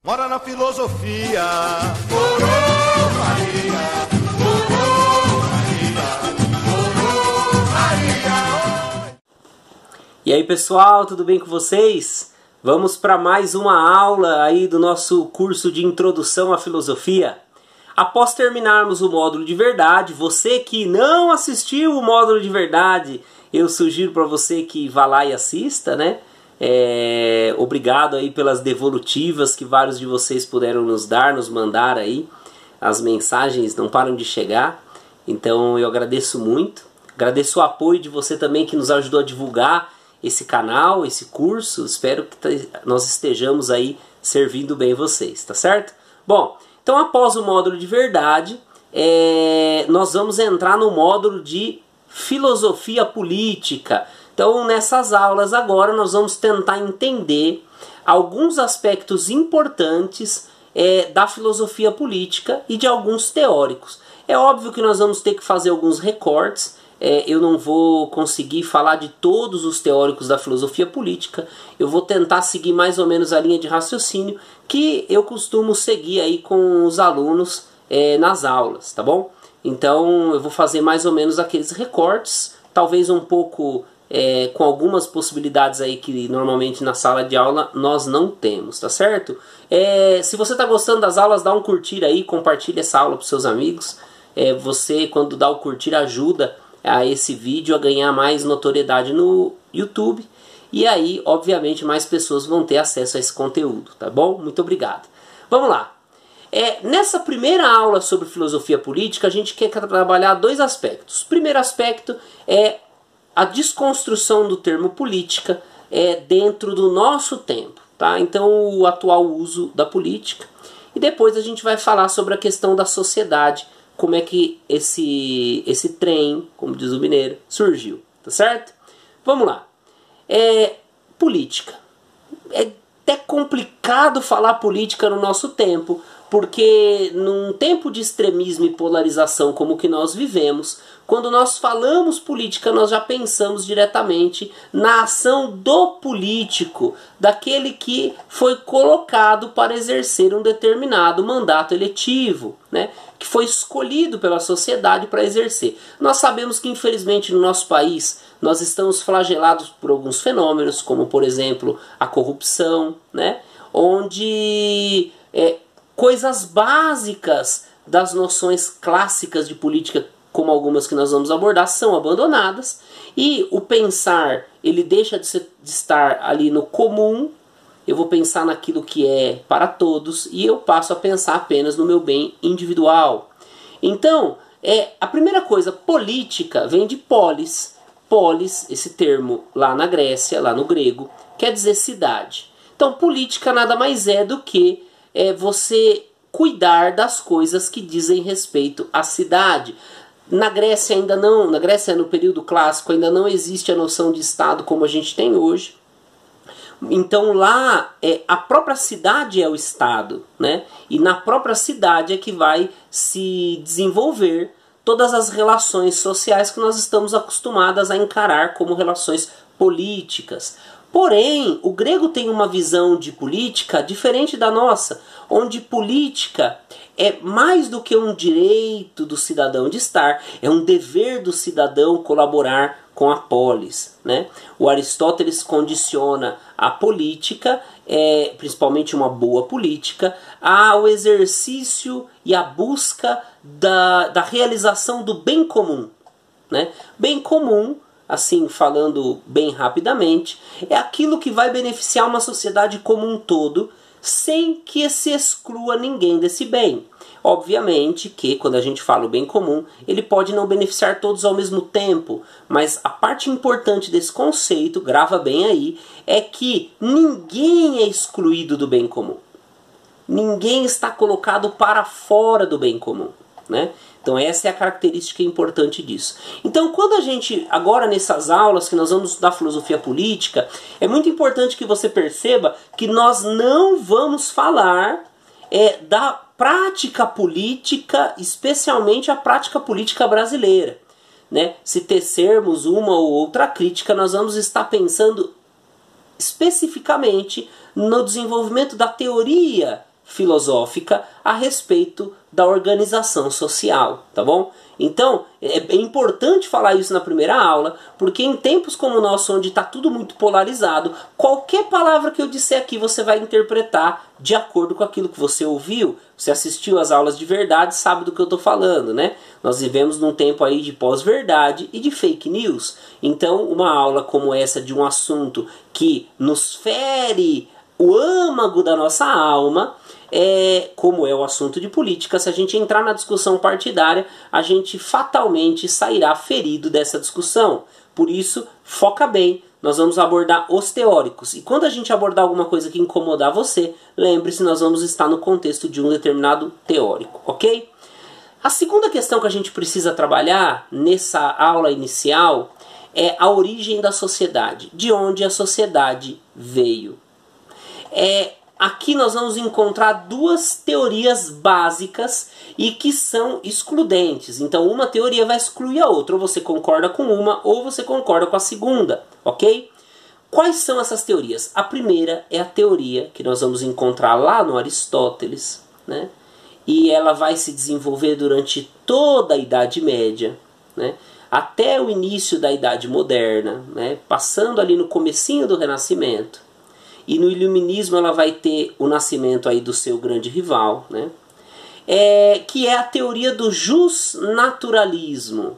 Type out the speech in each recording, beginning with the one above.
Mora na filosofia. Morou Maria, morou Maria, morou Maria. E aí pessoal, tudo bem com vocês? Vamos para mais uma aula aí do nosso curso de Introdução à Filosofia. Após terminarmos o módulo de verdade, você que não assistiu o módulo de verdade, eu sugiro para você que vá lá e assista, né? Obrigado aí pelas devolutivas que vários de vocês puderam nos mandar aí. As mensagens não param de chegar, então eu agradeço muito. Agradeço o apoio de você também que nos ajudou a divulgar esse canal, esse curso. Espero que nós estejamos aí servindo bem vocês, tá certo? Bom, então após o módulo de verdade, nós vamos entrar no módulo de filosofia política. Então nessas aulas agora nós vamos tentar entender alguns aspectos importantes da filosofia política e de alguns teóricos. É óbvio que nós vamos ter que fazer alguns recortes. Eu não vou conseguir falar de todos os teóricos da filosofia política. Eu vou tentar seguir mais ou menos a linha de raciocínio que eu costumo seguir aí com os alunos nas aulas, tá bom? Então eu vou fazer mais ou menos aqueles recortes, talvez um pouco com algumas possibilidades aí que normalmente na sala de aula nós não temos, tá certo? Se você está gostando das aulas, dá um curtir aí, compartilha essa aula para os seus amigos. Você, quando dá o curtir, ajuda a esse vídeo a ganhar mais notoriedade no YouTube. E aí, obviamente, mais pessoas vão ter acesso a esse conteúdo, tá bom? Muito obrigado. Vamos lá. Nessa primeira aula sobre filosofia política, a gente quer trabalhar dois aspectos. O primeiro aspecto é a desconstrução do termo política dentro do nosso tempo, tá? Então, o atual uso da política. E depois a gente vai falar sobre a questão da sociedade, como é que esse trem, como diz o mineiro, surgiu, tá certo? Vamos lá. Política. É até complicado falar política no nosso tempo, porque num tempo de extremismo e polarização como o que nós vivemos, quando nós falamos política, nós já pensamos diretamente na ação do político, daquele que foi colocado para exercer um determinado mandato eletivo, né? Que foi escolhido pela sociedade para exercer. Nós sabemos que, infelizmente, no nosso país, nós estamos flagelados por alguns fenômenos, como, por exemplo, a corrupção, né? Onde coisas básicas das noções clássicas de política, como algumas que nós vamos abordar, são abandonadas, e o pensar ele deixa de estar ali no comum. Eu vou pensar naquilo que é para todos e eu passo a pensar apenas no meu bem individual. Então, a primeira coisa, política, vem de polis. Polis, esse termo lá na Grécia, lá no grego, quer dizer cidade. Então, política nada mais é do que você cuidar das coisas que dizem respeito à cidade. Na Grécia ainda não, na Grécia no período clássico ainda não existe a noção de Estado como a gente tem hoje. Então lá a própria cidade é o Estado, né? E na própria cidade é que vai se desenvolver todas as relações sociais que nós estamos acostumados a encarar como relações políticas. Porém, o grego tem uma visão de política diferente da nossa, onde política é mais do que um direito do cidadão de estar, é um dever do cidadão colaborar com a polis, né? O Aristóteles condiciona a política, principalmente uma boa política, ao exercício e à busca da realização do bem comum, né? Bem comum, assim falando bem rapidamente, é aquilo que vai beneficiar uma sociedade como um todo, sem que se exclua ninguém desse bem. Obviamente que quando a gente fala o bem comum, ele pode não beneficiar todos ao mesmo tempo, mas a parte importante desse conceito, grava bem aí, é que ninguém é excluído do bem comum. Ninguém está colocado para fora do bem comum, né? Então essa é a característica importante disso. Então quando a gente, agora nessas aulas que nós vamos estudar filosofia política, é muito importante que você perceba que nós não vamos falar da prática política, especialmente a prática política brasileira, né? Se tecermos uma ou outra crítica, nós vamos estar pensando especificamente no desenvolvimento da teoria filosófica a respeito da organização social, tá bom? Então, é importante falar isso na primeira aula, porque em tempos como o nosso, onde está tudo muito polarizado, qualquer palavra que eu disser aqui você vai interpretar de acordo com aquilo que você ouviu. Você assistiu às aulas de verdade, sabe do que eu estou falando, né? Nós vivemos num tempo aí de pós-verdade e de fake news. Então, uma aula como essa de um assunto que nos fere o âmago da nossa alma, como é o assunto de política, se a gente entrar na discussão partidária, a gente fatalmente sairá ferido dessa discussão. Por isso, foca bem, nós vamos abordar os teóricos. E quando a gente abordar alguma coisa que incomodar você, lembre-se, nós vamos estar no contexto de um determinado teórico, ok? A segunda questão que a gente precisa trabalhar nessa aula inicial é a origem da sociedade, de onde a sociedade veio. Aqui nós vamos encontrar duas teorias básicas e que são excludentes. Então uma teoria vai excluir a outra. Ou você concorda com uma ou você concorda com a segunda, ok? Quais são essas teorias? A primeira é a teoria que nós vamos encontrar lá no Aristóteles, né? E ela vai se desenvolver durante toda a Idade Média, né? Até o início da Idade Moderna, né? Passando ali no comecinho do Renascimento. E no Iluminismo ela vai ter o nascimento aí do seu grande rival, né? Que é a teoria do justnaturalismo.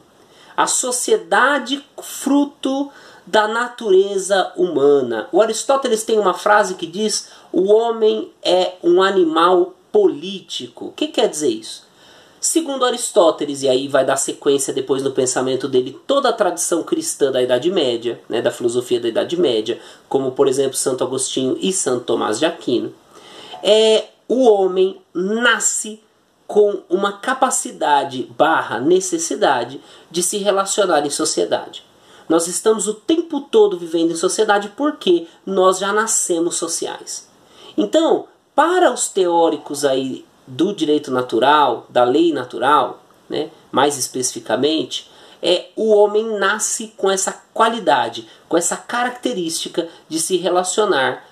A sociedade fruto da natureza humana. O Aristóteles tem uma frase que diz: o homem é um animal político. O que quer dizer isso? Segundo Aristóteles, e aí vai dar sequência depois no pensamento dele, toda a tradição cristã da Idade Média, né, da filosofia da Idade Média, como por exemplo Santo Agostinho e Santo Tomás de Aquino, o homem nasce com uma capacidade / necessidade de se relacionar em sociedade. Nós estamos o tempo todo vivendo em sociedade porque nós já nascemos sociais. Então, para os teóricos aí do direito natural, da lei natural, né, mais especificamente, o homem nasce com essa qualidade, com essa característica de se relacionar,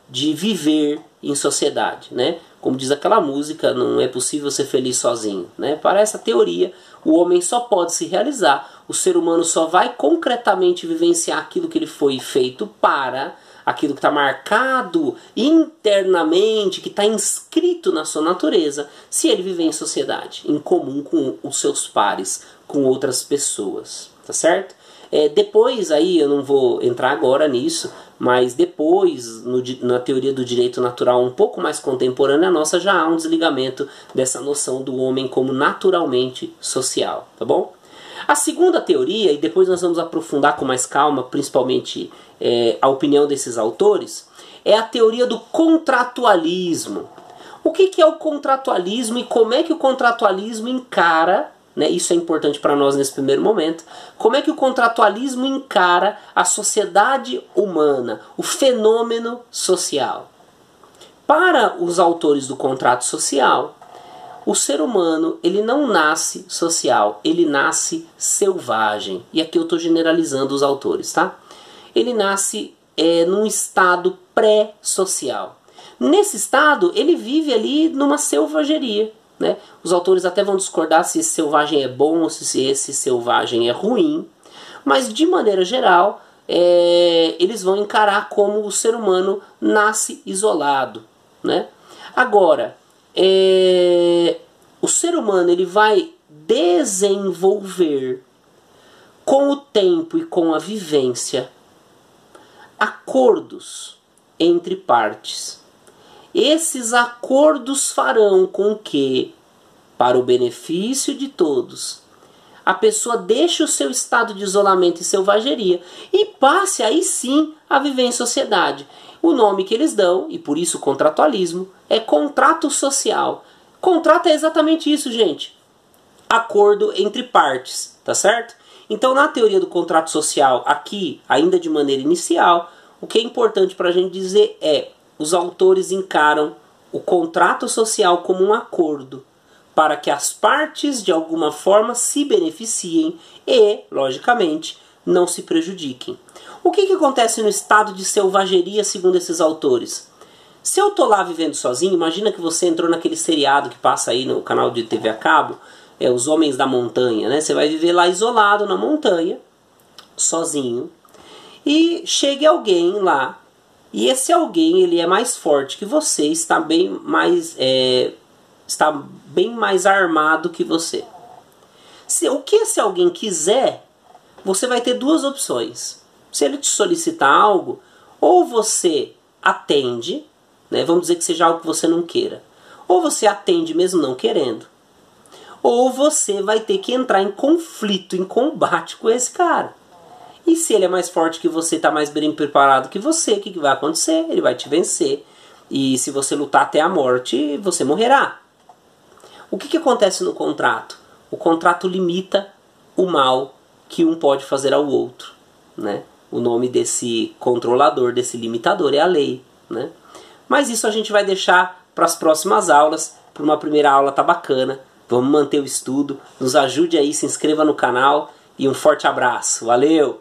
de viver em sociedade, né? Como diz aquela música, não é possível ser feliz sozinho, né? Para essa teoria, o homem só pode se realizar, o ser humano só vai concretamente vivenciar aquilo que ele foi feito para, aquilo que está marcado internamente, que está inscrito na sua natureza, se ele viver em sociedade, em comum com os seus pares, com outras pessoas, tá certo? Depois, aí eu não vou entrar agora nisso, mas depois, na teoria do direito natural um pouco mais contemporânea nossa, já há um desligamento dessa noção do homem como naturalmente social, tá bom? A segunda teoria, e depois nós vamos aprofundar com mais calma, principalmente a opinião desses autores, é a teoria do contratualismo. O que é o contratualismo e como é que o contratualismo encara, né, isso é importante para nós nesse primeiro momento, como é que o contratualismo encara a sociedade humana, o fenômeno social. Para os autores do contrato social, o ser humano, ele não nasce social, ele nasce selvagem. E aqui eu estou generalizando os autores, tá? Ele nasce num estado pré-social. Nesse estado, ele vive ali numa selvageria, né? Os autores até vão discordar se esse selvagem é bom ou se esse selvagem é ruim. Mas, de maneira geral, eles vão encarar como o ser humano nasce isolado, né? Agora, o ser humano ele vai desenvolver com o tempo e com a vivência acordos entre partes. Esses acordos farão com que, para o benefício de todos, a pessoa deixe o seu estado de isolamento e selvageria e passe aí sim a viver em sociedade. O nome que eles dão, e por isso o contratualismo, é contrato social. Contrato é exatamente isso, gente. Acordo entre partes, tá certo? Então, na teoria do contrato social, aqui, ainda de maneira inicial, o que é importante para a gente dizer é: os autores encaram o contrato social como um acordo para que as partes, de alguma forma, se beneficiem e, logicamente, não se prejudiquem. O que acontece no estado de selvageria, segundo esses autores? Se eu tô lá vivendo sozinho, imagina que você entrou naquele seriado que passa aí no canal de TV a cabo, Os Homens da Montanha, né? Você vai viver lá isolado na montanha, sozinho, e chega alguém lá, e esse alguém ele é mais forte que você, está bem mais armado que você. O que esse alguém quiser, você vai ter duas opções. Se ele te solicitar algo, ou você atende, né, vamos dizer que seja algo que você não queira, ou você atende mesmo não querendo, ou você vai ter que entrar em conflito, em combate com esse cara. E se ele é mais forte que você, está mais bem preparado que você, o que vai acontecer? Ele vai te vencer. E se você lutar até a morte, você morrerá. O que acontece no contrato? O contrato limita o mal que um pode fazer ao outro, né? O nome desse controlador, desse limitador é a lei, né? Mas isso a gente vai deixar para as próximas aulas. Para uma primeira aula tá bacana. Vamos manter o estudo. Nos ajude aí, se inscreva no canal. E um forte abraço. Valeu!